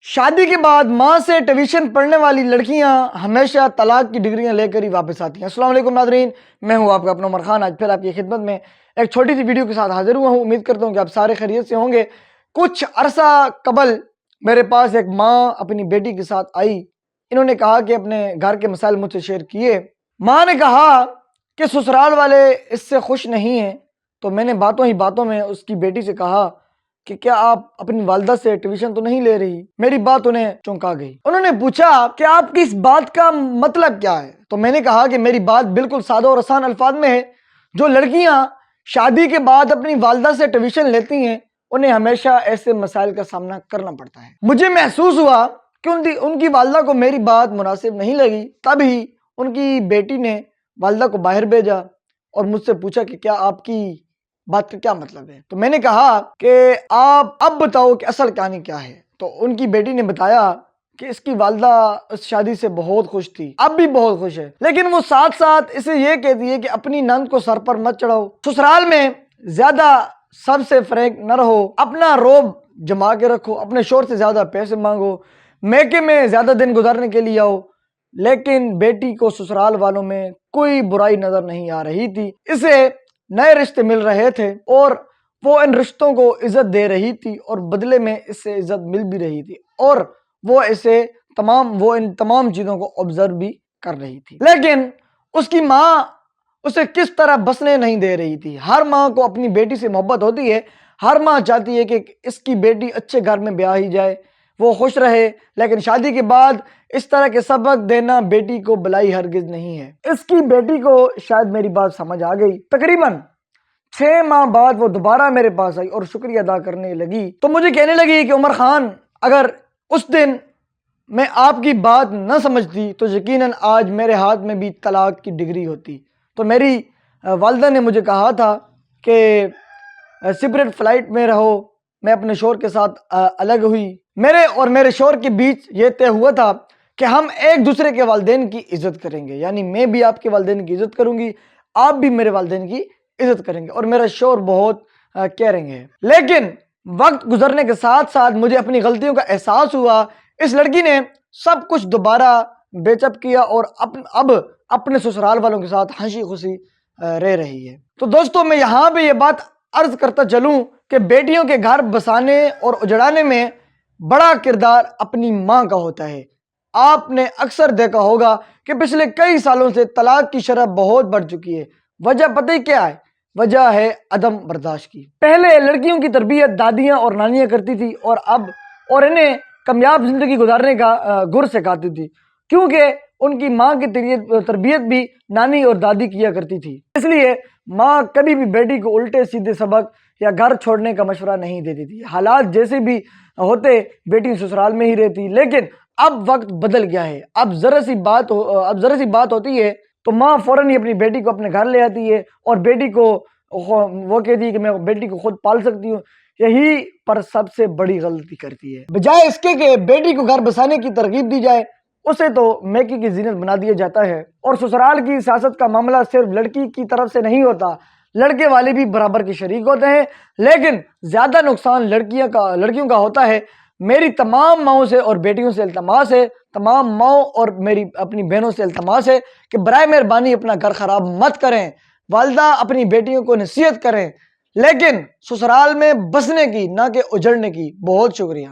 شادی کے بعد ماں سے ٹیوشن پڑھنے والی لڑکیاں ہمیشہ طلاق کی ڈگریاں لے کر ہی واپس آتی ہیں۔ السلام علیکم ناظرین، میں ہوں آپ کا اپنا عمر خان۔ آج پھر آپ کی خدمت میں ایک چھوٹی سی ویڈیو کے ساتھ حاضر ہوا ہوں۔ امید کرتا ہوں کہ آپ سارے خیریت سے ہوں گے۔ کچھ عرصہ قبل میرے پاس ایک ماں اپنی بیٹی کے ساتھ آئی۔ انہوں نے کہا کہ اپنے گھر کے مسائل مجھ سے شیئر کیے۔ ماں نے کہا کہ سسرال والے اس سے خوش نہیں ہیں، تو میں نے باتوں ہی باتوں میں اس کی بیٹی سے کہا کہ کیا آپ اپنی والدہ سے ٹیوشن تو نہیں لے رہی؟ میری بات انہیں چونکا گئی۔ انہوں نے پوچھا کہ آپ کی اس بات کا مطلب کیا ہے؟ تو میں نے کہا کہ میری بات بالکل سادہ اور آسان الفاظ میں ہے۔ جو لڑکیاں شادی کے بعد اپنی والدہ سے ٹیوشن لیتی ہیں انہیں ہمیشہ ایسے مسائل کا سامنا کرنا پڑتا ہے۔ مجھے محسوس ہوا کہ ان کی والدہ کو میری بات مناسب نہیں لگی۔ تب ہی ان کی بیٹی نے والدہ کو باہر بھیجا اور مجھ سے پوچھا کہ کیا آپ کی بات کا کیا مطلب ہے؟ تو میں نے کہا کہ آپ اب بتاؤ کہ اصل کہانی کیا ہے؟ تو ان کی بیٹی نے بتایا کہ اس کی والدہ اس شادی سے بہت خوش تھی، اب بھی بہت خوش ہے، لیکن وہ ساتھ ساتھ اسے یہ کہتی ہے کہ اپنی نند کو سر پر مت چڑھاؤ، سسرال میں زیادہ سب سے فرینک نہ رہو، اپنا روب جما کے رکھو، اپنے شوہر سے زیادہ پیسے مانگو، میکے میں زیادہ دن گزارنے کے لیے آؤ۔ لیکن بیٹی کو سسرال والوں میں کوئی برائی نظر نہیں آ رہی تھی۔ اسے نئے رشتے مل رہے تھے اور وہ ان رشتوں کو عزت دے رہی تھی اور بدلے میں اس سے عزت مل بھی رہی تھی، اور وہ ان تمام چیزوں کو آبزرو بھی کر رہی تھی۔ لیکن اس کی ماں اسے کس طرح بسنے نہیں دے رہی تھی۔ ہر ماں کو اپنی بیٹی سے محبت ہوتی ہے، ہر ماں چاہتی ہے کہ اس کی بیٹی اچھے گھر میں بیاہی جائے، وہ خوش رہے، لیکن شادی کے بعد اس طرح کے سبق دینا بیٹی کو بلائی ہرگز نہیں ہے۔ اس کی بیٹی کو شاید میری بات سمجھ آ گئی۔ تقریباً 6 ماہ بعد وہ دوبارہ میرے پاس آئی اور شکریہ ادا کرنے لگی، تو مجھے کہنے لگی کہ عمر خان، اگر اس دن میں آپ کی بات نہ سمجھتی تو یقیناً آج میرے ہاتھ میں بھی طلاق کی ڈگری ہوتی۔ تو میری والدہ نے مجھے کہا تھا کہ سپریٹ فلائٹ میں رہو۔ میں اپنے شوہر کے ساتھ الگ ہوئی۔ میرے اور میرے شوہر کے بیچ یہ طے ہوا تھا کہ ہم ایک دوسرے کے والدین کی عزت کریں گے، یعنی میں بھی آپ کے والدین کی عزت کروں گی، آپ بھی میرے والدین کی عزت کریں گے، اور میرا شوہر بہت کیئرنگ ہے۔ لیکن وقت گزرنے کے ساتھ ساتھ مجھے اپنی غلطیوں کا احساس ہوا۔ اس لڑکی نے سب کچھ دوبارہ بیچ اپ کیا اور اب اپنے سسرال والوں کے ساتھ ہنسی خوشی رہ رہی ہے۔ تو دوستو، میں یہاں پہ یہ بات عرض کرتا چلوں کہ بیٹیوں کے گھر بسانے اور اجڑانے میں بڑا کردار اپنی ماں کا ہوتا ہے۔ آپ نے اکثر دیکھا ہوگا کہ پچھلے کئی سالوں سے طلاق کی شرح بہت بڑھ چکی ہے۔ وجہ پتہ ہی کیا ہے؟ وجہ ہے عدم برداشت کی۔ پہلے لڑکیوں کی تربیت دادیاں اور نانیاں کرتی تھی اور انہیں کامیاب زندگی گزارنے کا گر سکھاتی تھی، کیونکہ ان کی ماں کی تربیت بھی نانی اور دادی کیا کرتی تھی۔ اس لیے ماں کبھی بھی بیٹی کو الٹے سیدھے سبق یا گھر چھوڑنے کا مشورہ نہیں دیتی تھی۔ حالات جیسے بھی ہوتے بیٹی سسرال میں ہی رہتی۔ لیکن اب وقت بدل گیا ہے۔ اب ذرا سی بات ہوتی ہے تو ماں فوراً ہی اپنی بیٹی کو اپنے گھر لے آتی ہے اور بیٹی کو وہ کہتی ہے کہ میں بیٹی کو خود پال سکتی ہوں۔ یہی پر سب سے بڑی غلطی کرتی ہے۔ بجائے اس کے کہ بیٹی کو گھر بسانے کی ترغیب دی جائے، اسے تو میکے کی زینت بنا دیا جاتا ہے۔ اور سسرال کی سیاست کا معاملہ صرف لڑکی کی طرف سے نہیں ہوتا، لڑکے والے بھی برابر کے شریک ہوتے ہیں، لیکن زیادہ نقصان لڑکیوں کا ہوتا ہے۔ میری تمام ماؤں سے اور بیٹیوں سے التماس ہے، تمام ماؤں اور میری اپنی بہنوں سے التماس ہے کہ برائے مہربانی اپنا گھر خراب مت کریں۔ والدہ اپنی بیٹیوں کو نصیحت کریں، لیکن سسرال میں بسنے کی نہ کہ اجڑنے کی۔ بہت شکریہ۔